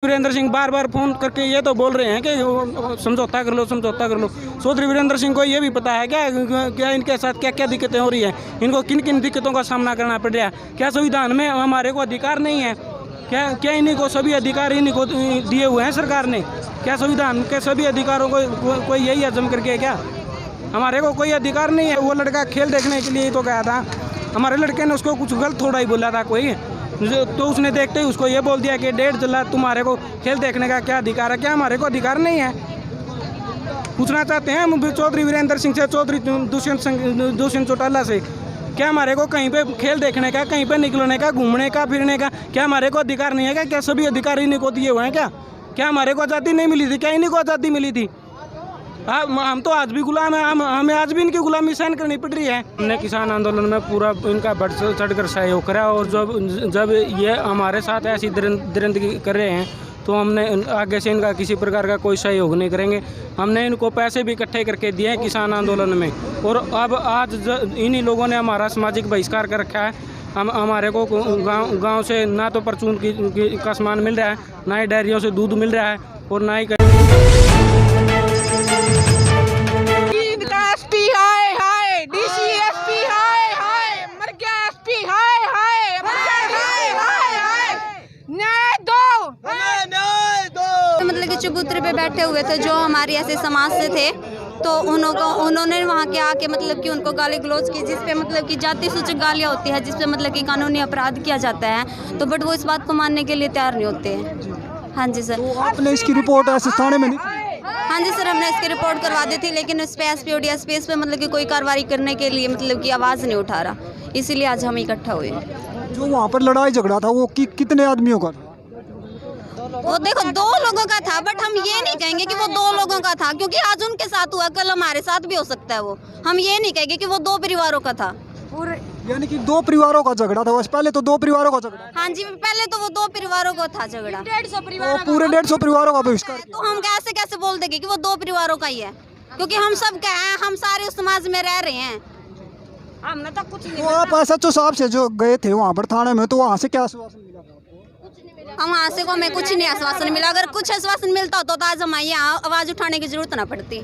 वीरेंद्र सिंह बार बार phone करके ये तो बोल रहे हैं कि समझौता कर लो, समझौता कर लो। चौधरी वीरेंद्र सिंह को ये भी पता है क्या इनके साथ क्या क्या दिक्कतें हो रही हैं, इनको किन किन दिक्कतों का सामना करना पड़ रहा है। क्या संविधान में हमारे को अधिकार नहीं है? क्या इन्हीं को सभी अधिकार इन्हीं को दिए हुए हैं सरकार ने? क्या संविधान के सभी अधिकारों को कोई यही हजम करके क्या? हमारे को कोई अधिकार नहीं है। वो लड़का खेल देखने के लिए ही तो गया था, हमारे लड़के ने उसको कुछ गलत थोड़ा ही बोला था कोई, तो उसने देखते ही उसको ये बोल दिया कि 1.5 जिला तुम्हारे को खेल देखने का क्या अधिकार है? क्या हमारे को अधिकार नहीं है? पूछना चाहते हैं हम चौधरी वीरेंद्र सिंह से, चौधरी दुष्यंत चौटाला से, क्या हमारे को कहीं पे खेल देखने का, कहीं पे निकलने का, घूमने का, फिरने का क्या हमारे को अधिकार नहीं है? क्या सभी अधिकार इन्हीं को दिए हुए हैं? क्या हमारे को आज़ादी नहीं मिली थी? क्या इन्हीं को आज़ादी मिली थी? हम तो आज भी गुलाम हैं, हमें आज भी इनकी गुलामी सहन करनी पड़ रही है। हमने किसान आंदोलन में पूरा इनका बढ़ चढ़कर सहयोग करा, और जब ये हमारे साथ ऐसी दरिंदगी कर रहे हैं तो हमने आगे से इनका किसी प्रकार का कोई सहयोग नहीं करेंगे। हमने इनको पैसे भी इकट्ठे करके दिए हैं किसान आंदोलन में, और अब आज इन्हीं लोगों ने हमारा सामाजिक बहिष्कार कर रखा है। हमारे को गाँव से ना तो परचून का सामान मिल रहा है, ना ही डेयरियों से दूध मिल रहा है, और ना ही मतलब कि चबूतरे पे बैठे हुए थे जो हमारी ऐसे समाज से थे, तो उन्होंने वहाँ के आके मतलब कि उनको गाली गलौज की, जिसपे मतलब कि जाति सूचक गालियाँ होती है, जिसपे मतलब कि कानूनी अपराध किया जाता है, तो बट वो इस बात को मानने के लिए तैयार नहीं होते हैं। हाँ जी सर। तो आपने इसकी रिपोर्ट ऐसे थाने में नहीं? हाँ जी सर, हमने इसकी रिपोर्ट करवा दी थी, लेकिन उस पर एसपी और डीएसपी इस पे मतलब कि कोई कार्रवाई करने के लिए मतलब कि आवाज़ नहीं उठा रहा, इसीलिए आज हम इकट्ठा हुए। जो वहाँ पर लड़ाई झगड़ा था वो कितने आदमियों का? वो देखो 2 लोगों का था, बट हम ये नहीं कहेंगे कि वो 2 लोगों का था, क्योंकि आज उनके साथ हुआ, कल हमारे साथ भी हो सकता है। वो हम ये नहीं कहेंगे कि वो 2 परिवारों का था। यानी कि 2 परिवारों का झगड़ा था? पहले तो 2 परिवारों का झगड़ा? हाँ जी, पहले तो वो 2 परिवारों का था झगड़ा। 150 परिवार, पूरे 150 परिवारों का बहिष्कार। तो हम कैसे बोल देंगे कि वो 2 परिवारों का ही है, क्योंकि हम सब क्या है, हम सारे उस समाज में रह रहे हैं, हमने तो कुछ नहीं। तो आप SHO साहब से जो गए थे वहाँ पर थाने में, तो वहाँ से क्या आश्वासन मिला था? हम वहाँ से को हमें कुछ नहीं आश्वासन मिला। अगर कुछ आश्वासन मिलता हो तो आज हमारी यहाँ आवाज़ उठाने की जरूरत ना पड़ती।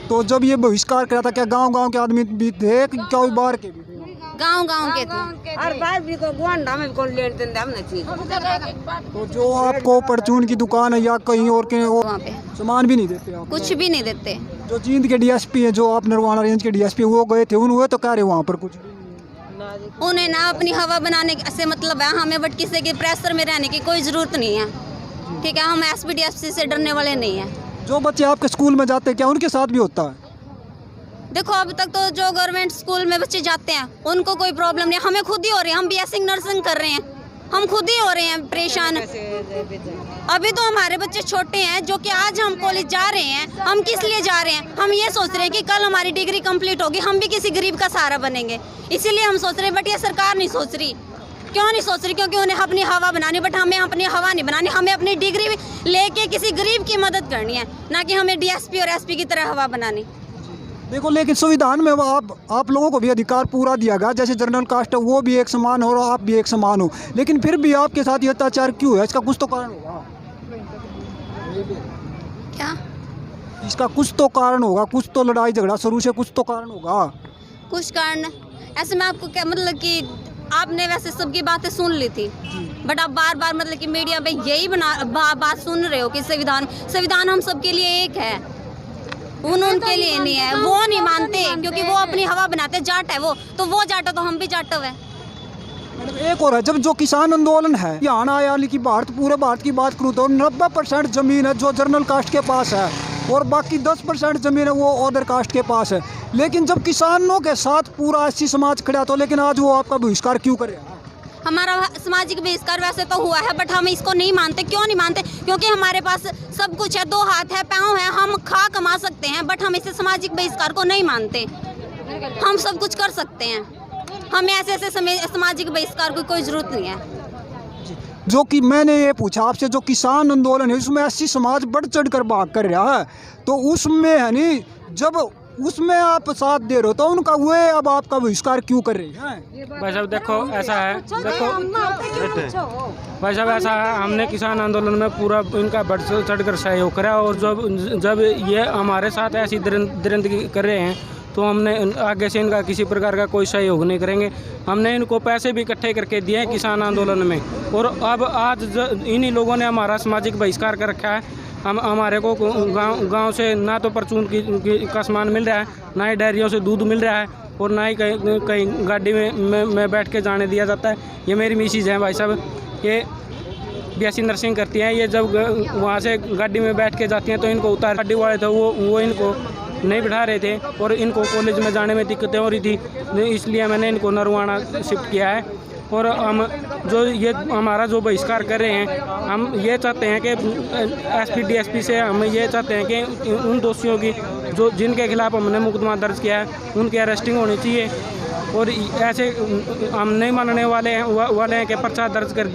तो जब ये बहिष्कार करा था, क्या गांव के आदमी भी थे, क्या बाहर के भी थे? गांव के थे, और बाहर भी को गोंडा में को लेट देंगे हमने चीज। तो जो आपको परचून की दुकान है या कहीं और के वहाँ पे सामान भी नहीं देते आप? कुछ भी नहीं देते। जो जींद के DSP है, जो आप नरवाना रेंज के DSP वो गए थे, उन्होंने तो कह रहे वहाँ पर कुछ उन्हें ना अपनी हवा बनाने से मतलब है, हमें बट किसी के प्रेशर में रहने की कोई ज़रूरत नहीं है, ठीक है? हम SP DSP से डरने वाले नहीं हैं। जो बच्चे आपके स्कूल में जाते हैं क्या उनके साथ भी होता है? देखो अब तक तो जो गवर्नमेंट स्कूल में बच्चे जाते हैं उनको कोई प्रॉब्लम नहीं, हमें खुद ही हो रही है। हम BSc नर्सिंग कर रहे हैं, हम खुद ही हो रहे हैं परेशान। अभी तो हमारे बच्चे छोटे हैं, जो कि आज हम कॉलेज जा रहे हैं, हम किस लिए जा रहे हैं? हम ये सोच रहे हैं कि कल हमारी डिग्री कंप्लीट होगी, हम भी किसी गरीब का सहारा बनेंगे, इसीलिए हम सोच रहे हैं। बट ये सरकार नहीं सोच रही। क्यों नहीं सोच रही? क्योंकि उन्हें अपनी हवा बनानी, बट हमें अपनी हवा नहीं बनानी। हमें अपनी डिग्री लेके किसी गरीब की मदद करनी है, ना कि हमें DSP और SP की तरह हवा बनानी। देखो, लेकिन संविधान में आप लोगों को भी अधिकार पूरा दिया गया, जैसे जनरल कास्ट है वो भी एक समान हो और आप भी एक समान हो, लेकिन फिर भी आपके साथ ये अत्याचार क्यों है? इसका कुछ तो कारण होगा। क्या? इसका कुछ तो कारण होगा, कुछ तो लड़ाई झगड़ा शुरू से कुछ तो कारण होगा। कुछ कारण ऐसे मैं आपको क्या मतलब कि आपने वैसे सबकी बातें सुन ली थी, बट आप बार बार मतलब कि मीडिया पे यही बात सुन रहे हो कि संविधान हम सबके लिए एक है, उनके लिए नहीं है। वो नहीं मानते क्योंकि वो अपनी हवा बनाते। जाट है वो जाट है तो हम भी जाट है। एक और है, जब जो किसान आंदोलन है यहाँ आया कि पूरे भारत की बात करूँ तो 90% जमीन है जो जनरल कास्ट के पास है, और बाकी 10% जमीन है वो अदर कास्ट के पास है। लेकिन जब किसानों के साथ पूरा SC समाज खड़ा, तो लेकिन आज वो आपका बहिष्कार क्यों करे? हमारा सामाजिक बहिष्कार वैसे तो हुआ है, बट हम इसको नहीं मानते। क्यों नहीं मानते? क्योंकि हमारे पास सब कुछ है, 2 हाथ है, पाँव है, हम खा कमा सकते हैं, बट हम इसे सामाजिक बहिष्कार को नहीं मानते। हम सब कुछ कर सकते हैं, हमें ऐसे सामाजिक बहिष्कार की कोई ज़रूरत नहीं है। जो कि मैंने ये पूछा आपसे, जो किसान आंदोलन है उसमें SC समाज बढ़ चढ़ कर भाग कर रहा है, तो उसमें है नहीं, जब उसमें आप साथ दे रहे हो, तो उनका वे अब आपका बहिष्कार क्यों कर रही है? भाई साहब देखो ऐसा है, देखो भाई साहब ऐसा है, हमने किसान आंदोलन में पूरा इनका बढ़ चढ़ कर सहयोग करा, और जब जब ये हमारे साथ ऐसी दरिंदगी कर रहे हैं तो हमने आगे से इनका किसी प्रकार का कोई सहयोग नहीं करेंगे। हमने इनको पैसे भी इकट्ठे करके दिए हैं किसान आंदोलन में, और अब आज इन्हीं लोगों ने हमारा सामाजिक बहिष्कार कर रखा है। हमारे को गांव से ना तो परचून का सामान मिल रहा है, ना ही डेयरियों से दूध मिल रहा है, और ना ही कहीं गाड़ी में बैठ के जाने दिया जाता है। ये मेरी मिसेज है भाई साहब, ये बीएससी नर्सिंग करती हैं। ये जब वहाँ से गाड़ी में बैठ के जाती हैं तो इनको उतार, गाड़ी वाले थे वो इनको नहीं बिठा रहे थे, और इनको कॉलेज में जाने में दिक्कतें हो रही थी, इसलिए मैंने इनको नरवाना शिफ्ट किया है। और हम जो ये हमारा जो बहिष्कार कर रहे हैं, हम ये चाहते हैं कि एसपी डीएसपी से हम ये चाहते हैं कि उन दोषियों की जो जिनके खिलाफ हमने मुकदमा दर्ज किया है उनकी अरेस्टिंग होनी चाहिए। और ऐसे हम नहीं मानने वाले हैं कि पर्चा दर्ज कर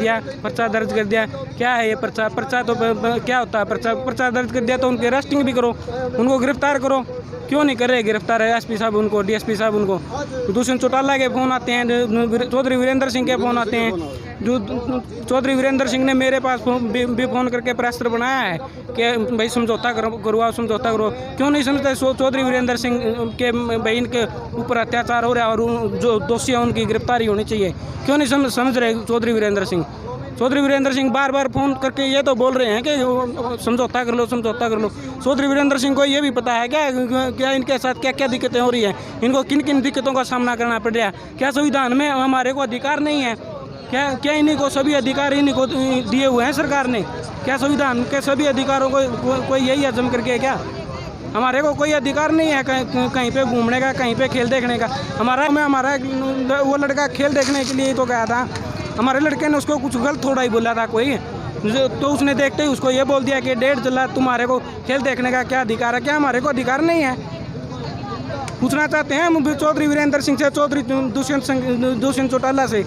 दिया। क्या है ये पर्चा तो क्या होता है? पर्चा दर्ज कर दिया तो उनकी अरेस्टिंग भी करो, उनको गिरफ्तार करो। क्यों नहीं कर रहे गिरफ्तार? एसपी साहब उनको, डीएसपी साहब उनको, दुष्यंत चौटाला के फ़ोन आते हैं, चौधरी वीरेंद्र सिंह के फ़ोन आते हैं। जो चौधरी वीरेंद्र सिंह ने मेरे पास भी फ़ोन करके प्रेशर बनाया है कि भाई समझौता करवाओ। क्यों नहीं समझते? चौधरी वीरेंद्र सिंह के भाई इनके ऊपर अत्याचार हो रहा है और जो दोषी है उनकी गिरफ्तारी होनी चाहिए। क्यों नहीं समझ रहे चौधरी वीरेंद्र सिंह? चौधरी वीरेंद्र सिंह बार बार फ़ोन करके ये तो बोल रहे हैं कि समझौता कर लो। चौधरी वीरेंद्र सिंह को ये भी पता है क्या इनके साथ क्या क्या दिक्कतें हो रही हैं, इनको किन किन दिक्कतों का सामना करना पड़ रहा है। क्या संविधान में हमारे को अधिकार नहीं है? क्या इन्हीं को सभी अधिकार इन्हीं को दिए हुए हैं सरकार ने? क्या संविधान के सभी अधिकारों को कोई यही हजम करके क्या? हमारे को कोई अधिकार नहीं है कहीं पे घूमने का, कहीं पे खेल देखने का। हमारा वो लड़का खेल देखने के लिए तो गया था, हमारे लड़के ने उसको कुछ गलत थोड़ा ही बोला था कोई, तो उसने देखते ही उसको ये बोल दिया कि 1.5 चला, तुम्हारे को खेल देखने का क्या अधिकार है? क्या हमारे को अधिकार नहीं है? पूछना चाहते हैं हम चौधरी वीरेंद्र सिंह से, चौधरी दुष्यंत चौटाला से,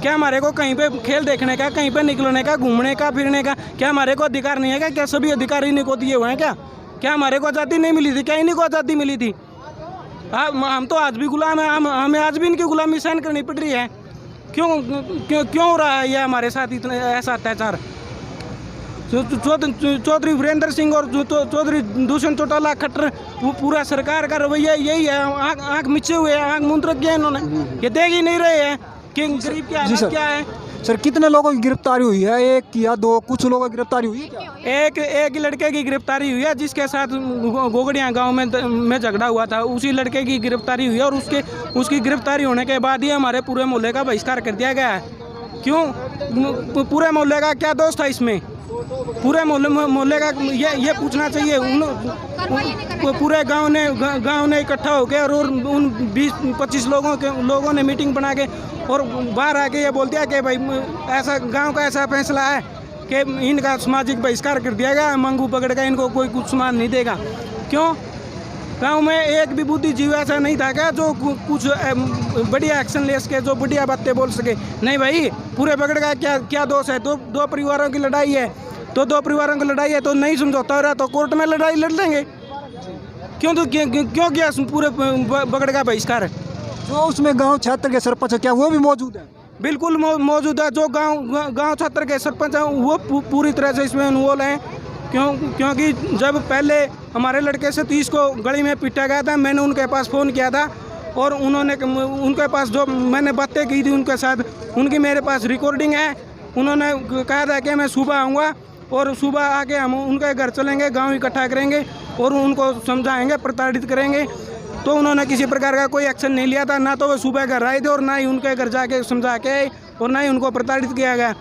क्या हमारे को कहीं पे खेल देखने का, कहीं पे निकलने का, घूमने का, फिरने का क्या हमारे को अधिकार नहीं है? क्या सभी अधिकार इन्हीं को दिए हुए हैं? क्या हमारे को आज़ादी नहीं मिली थी? क्या इन्हीं को आज़ादी मिली थी? हम तो आज भी गुलाम हैं, हमें आज भी इनकी गुलामी सहन करनी पड़ रही है। क्यों हो रहा है ये हमारे साथ इतना ऐसा अत्याचार? चौधरी वीरेंद्र सिंह और चौधरी दुष्यंत चौटाला खट्टर, वो पूरा सरकार का रवैया यही है। आँख मिचे हुए हैं, आँख मूंद रखी है इन्होंने, ये देख ही नहीं रहे हैं कि गरीब की हालत क्या है। सर कितने लोगों की गिरफ्तारी हुई है? 1 या 2? कुछ लोगों की गिरफ्तारी हुई है क्या? एक लड़के की गिरफ्तारी हुई है जिसके साथ गोगड़िया गांव में झगड़ा हुआ था, उसी लड़के की गिरफ्तारी हुई है। और उसकी गिरफ्तारी होने के बाद ही हमारे पूरे मोहल्ले का बहिष्कार कर दिया गया है। क्यों? पूरे मोहल्ले का क्या दोष था इसमें? पूरे मोहल्ले का ये पूछना चाहिए। पूरे गांव ने इकट्ठा होकर और उन 20-25 लोगों ने मीटिंग बना के और बाहर आके ये बोल दिया कि भाई ऐसा गांव का ऐसा फैसला है कि इनका सामाजिक बहिष्कार कर दिया गया, मंगू पकड़ का इनको कोई कुछ सामान नहीं देगा। क्यों? गांव में एक भी बुद्धिजीवी ऐसा नहीं था क्या जो कुछ बढ़िया एक्शन ले सके, जो बढ़िया बातें बोल सके? नहीं भाई, पूरे पकड़ का क्या दोष है? दो परिवारों की लड़ाई है, तो 2 परिवारों की लड़ाई है, तो नहीं समझौता हो रहा तो कोर्ट में लड़ाई लड़ लेंगे। क्यों किया पूरे पकड़ का बहिष्कार? जो उसमें गांव क्षेत्र के सरपंच है, क्या वो भी मौजूद है? बिल्कुल मौजूद है। जो गांव क्षेत्र के सरपंच हैं वो पूरी तरह से इसमें इन्वॉल्व हैं। क्योंकि जब पहले हमारे लड़के से 30 को गली में पीटा गया था, मैंने उनके पास फ़ोन किया था और उनके पास जो मैंने बातें की थी उनके साथ, उनकी मेरे पास रिकॉर्डिंग है। उन्होंने कहा था कि मैं सुबह आऊँगा और सुबह आके हम उनके घर चलेंगे, गांव इकट्ठा करेंगे और उनको समझाएंगे, प्रताड़ित करेंगे। तो उन्होंने किसी प्रकार का कोई एक्शन नहीं लिया था, ना तो वो सुबह घर आए थे और ना ही उनके घर जाके समझा के आए और ना ही उनको प्रताड़ित किया गया।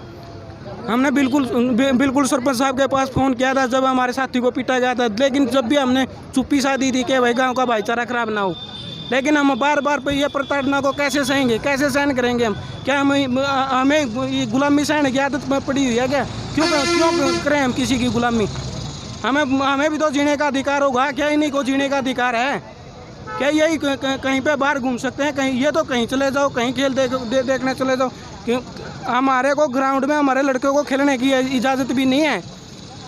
हमने बिल्कुल सरपंच साहब के पास फ़ोन किया था जब हमारे साथी को पीटा गया था, लेकिन जब भी हमने चुप्पी सा दी थी कि भाई गाँव का भाईचारा खराब ना हो, लेकिन हम बार पे ये प्रताड़ना को कैसे सहेंगे, कैसे सहन करेंगे हम? क्या हमें गुलामी सहने की आदत में पड़ी हुई है क्या? क्यों करें हम किसी की गुलामी? हमें भी तो जीने का अधिकार होगा। क्या इन्हीं को जीने का अधिकार है? क्या यही कहीं पे बाहर घूम सकते हैं? कहीं ये तो कहीं चले जाओ, कहीं खेल देखने चले जाओ। क्यों हमारे को ग्राउंड में हमारे लड़कों को खेलने की इजाज़त भी नहीं है?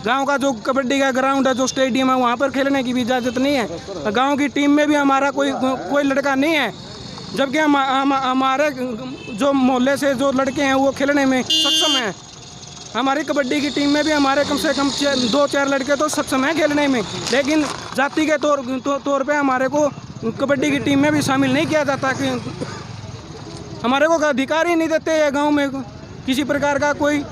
गांव का जो कबड्डी का ग्राउंड है, जो स्टेडियम है, वहाँ पर खेलने की भी इजाज़त नहीं है। गांव की टीम में भी हमारा कोई लड़का नहीं है, जबकि हमारे जो मोहल्ले से जो लड़के हैं वो खेलने में सक्षम हैं। हमारी कबड्डी की टीम में भी हमारे कम से कम 2-4 लड़के तो सक्षम हैं खेलने में, लेकिन जाति के तौर पे हमारे को कबड्डी की टीम में भी शामिल नहीं किया जाता कि हमारे को अधिकार ही नहीं देते हैं गांव में किसी प्रकार का कोई।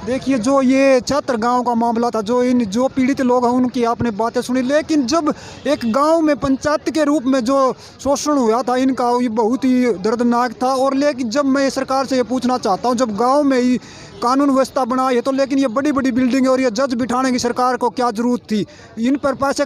देखिए, जो ये छात्र गांव का मामला था, जो पीड़ित लोग हैं उनकी आपने बातें सुनी, लेकिन जब एक गांव में पंचायत के रूप में जो शोषण हुआ था इनका, ये बहुत ही दर्दनाक था। और लेकिन जब मैं सरकार से ये पूछना चाहता हूं, जब गांव में ही कानून व्यवस्था बनाई है तो लेकिन ये बड़ी बड़ी बिल्डिंग और ये जज बिठाने की सरकार को क्या जरूरत थी? इन पर पैसे